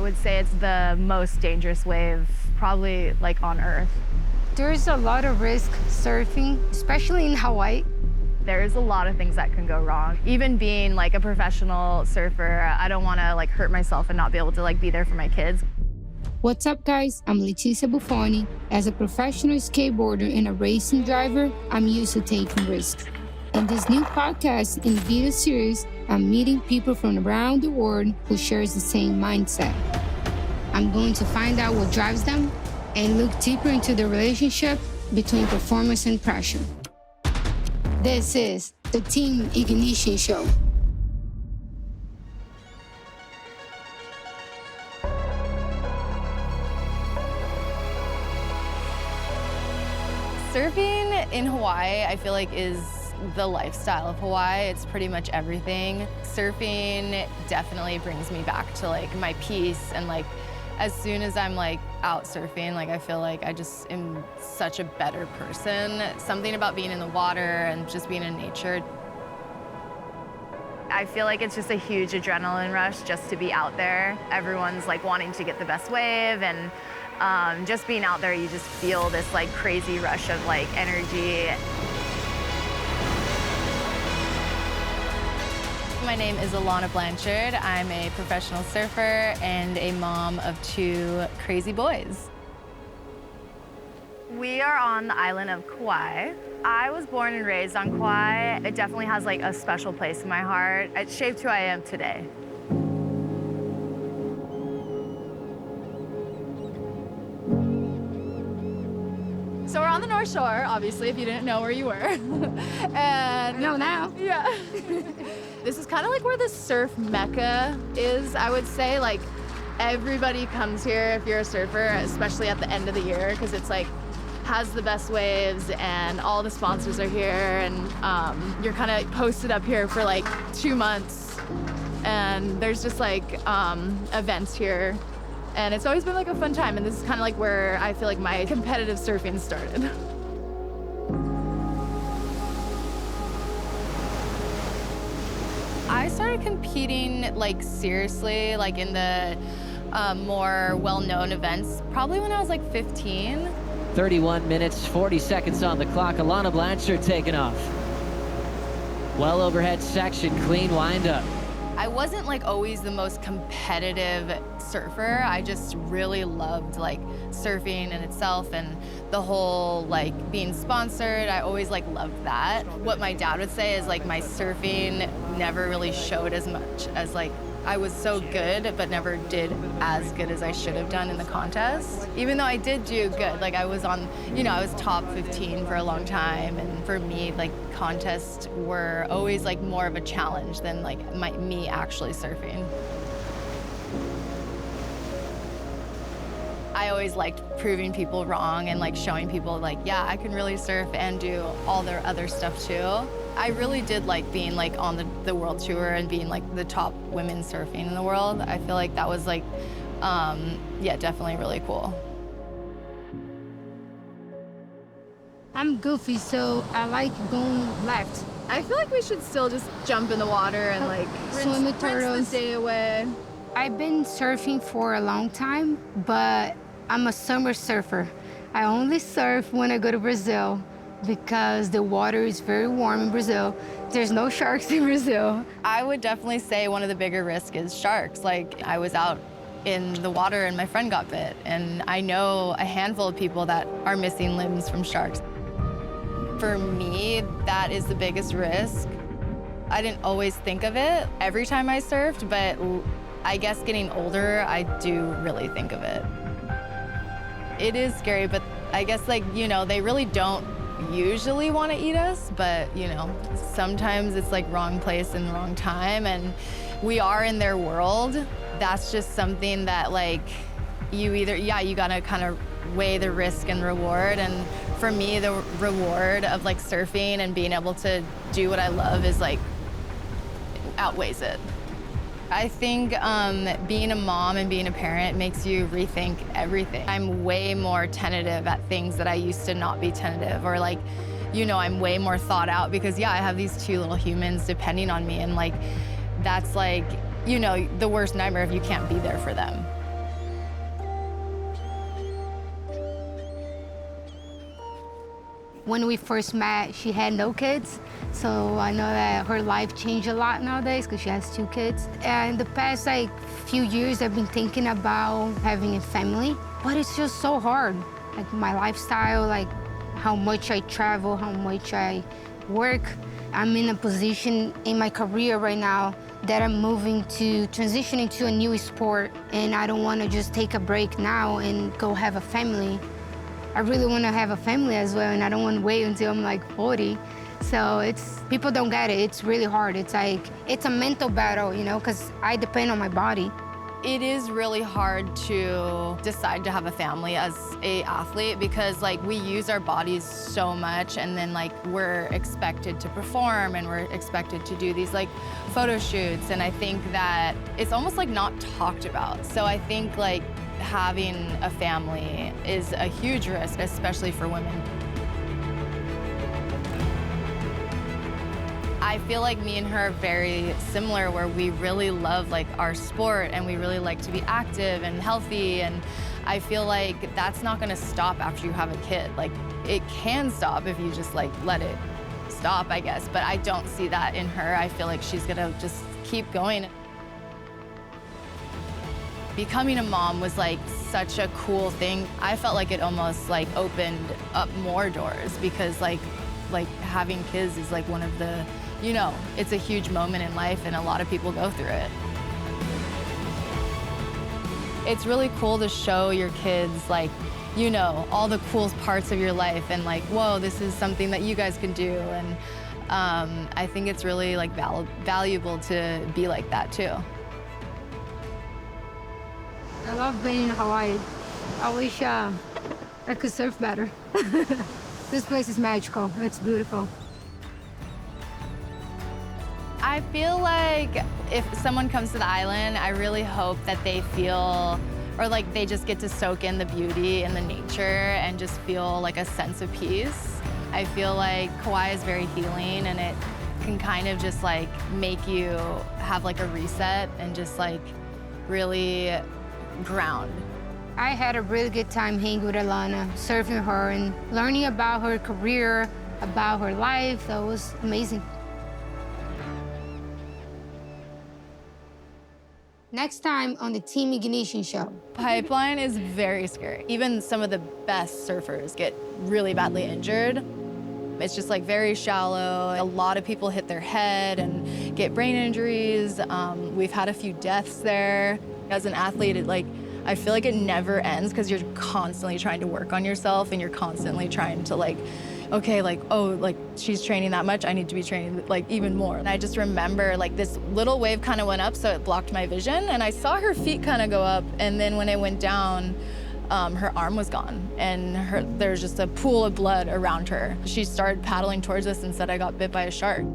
would say it's the most dangerous wave, probably like on Earth. There's a lot of risk surfing, especially in Hawaii. There's a lot of things that can go wrong. Even being like a professional surfer, I don't want to like hurt myself and not be able to like be there for my kids. What's up, guys? I'm Leticia Bufoni. As a professional skateboarder and a racing driver, I'm used to taking risks. In this new podcast and video series, I'm meeting people from around the world who shares the same mindset. I'm going to find out what drives them and look deeper into the relationship between performance and pressure. This is the Team Ignition Show. Surfing in Hawaii, I feel like, is the lifestyle of Hawaii. It's pretty much everything. Surfing definitely brings me back to like my peace, and like as soon as I'm like out surfing, like I feel like I just am such a better person. Something about being in the water and just being in nature. I feel like it's just a huge adrenaline rush just to be out there. Everyone's like wanting to get the best wave, and just being out there, you just feel this like crazy rush of like energy. My name is Alana Blanchard. I'm a professional surfer and a mom of 2 crazy boys. We are on the island of Kauai. I was born and raised on Kauai. It definitely has like a special place in my heart. It shaped who I am today. So we're on the North Shore, obviously, if you didn't know where you were. And No, now. yeah. This is kind of like where the surf mecca is, I would say. Like, everybody comes here if you're a surfer, especially at the end of the year, because it's like, has the best waves and all the sponsors are here, and you're kind of posted up here for like 2 months. And there's just like events here. And it's always been like a fun time, and this is kind of like where I feel like my competitive surfing started. I started competing like seriously, like in the more well-known events, probably when I was like 15. 31 minutes, 40 seconds on the clock. Alana Blanchard taking off. Well overhead section, clean wind-up. I wasn't like always the most competitive surfer. I just really loved like surfing in itself and the whole like being sponsored. I always like loved that. What my dad would say is like my surfing never really showed as much as like I was so good, but never did as good as I should have done in the contest. Even though I did do good, like I was on, you know, I was top 15 for a long time, and for me, like contests were always like more of a challenge than like me actually surfing. I always liked proving people wrong and like showing people like, yeah, I can really surf and do all their other stuff too. I really did like being like on the world tour and being like the top women surfing in the world. I feel like that was like, yeah, definitely really cool. I'm goofy, so I like going left. I feel like we should still just jump in the water and like Swim with turtles. rinse the day away. I've been surfing for a long time, but I'm a summer surfer. I only surf when I go to Brazil because the water is very warm in Brazil. There's no sharks in Brazil. I would definitely say one of the bigger risks is sharks. Like I was out in the water and my friend got bit, and I know a handful of people that are missing limbs from sharks. For me, that is the biggest risk. I didn't always think of it every time I surfed, but I guess getting older, I do really think of it. It is scary, but I guess like, you know, they really don't usually want to eat us, but you know, sometimes it's like wrong place and wrong time, and we are in their world. That's just something that like you either, yeah, you gotta kind of weigh the risk and reward, and for me, the reward of like surfing and being able to do what I love is like outweighs it. I think being a mom and being a parent makes you rethink everything. I'm way more tentative at things that I used to not be tentative, or like, you know, I'm way more thought out because yeah, I have these 2 little humans depending on me, and like, that's like, you know, the worst nightmare if you can't be there for them. When we first met, she had no kids. So I know that her life changed a lot nowadays because she has 2 kids. And the past few years, I've been thinking about having a family, but it's just so hard. Like my lifestyle, like how much I travel, how much I work. I'm in a position in my career right now that I'm transitioning to a new sport, and I don't want to just take a break now and go have a family. I really want to have a family as well, and I don't want to wait until I'm like 40. So people don't get it. It's really hard. It's a mental battle, you know, because I depend on my body. It is really hard to decide to have a family as an athlete because like we use our bodies so much, and then like we're expected to perform and we're expected to do these like photo shoots, and I think that it's almost like not talked about. So I think like having a family is a huge risk, especially for women. I feel like me and her are very similar, where we really love like our sport and we really like to be active and healthy, and I feel like that's not gonna stop after you have a kid. Like it can stop if you just like let it stop, I guess, but I don't see that in her. I feel like she's gonna just keep going. Becoming a mom was like such a cool thing. I felt like it almost like opened up more doors because like having kids is like one of the, you know, it's a huge moment in life and a lot of people go through it. It's really cool to show your kids like, you know, all the cool parts of your life and like, whoa, this is something that you guys can do. And I think it's really like valuable to be like that too. I love being in Hawaii. I wish I could surf better. This place is magical. It's beautiful. I feel like if someone comes to the island, I really hope that they feel, or like they just get to soak in the beauty and the nature and just feel like a sense of peace. I feel like Kauai is very healing, and it can kind of just like make you have like a reset and just like really ground. I had a really good time hanging with Alana, surfing her and learning about her career, about her life. That was amazing. Next time on the Team Ignition Show. Pipeline is very scary. Even some of the best surfers get really badly injured. It's just like very shallow. A lot of people hit their head and get brain injuries. We've had a few deaths there. As an athlete, I feel like it never ends because you're constantly trying to work on yourself and you're constantly trying to like, okay, like, oh, like she's training that much, I need to be training like even more. And I just remember like this little wave kind of went up, so it blocked my vision, and I saw her feet kind of go up, and then when it went down, her arm was gone, and there's just a pool of blood around her. She started paddling towards us and said, I got bit by a shark.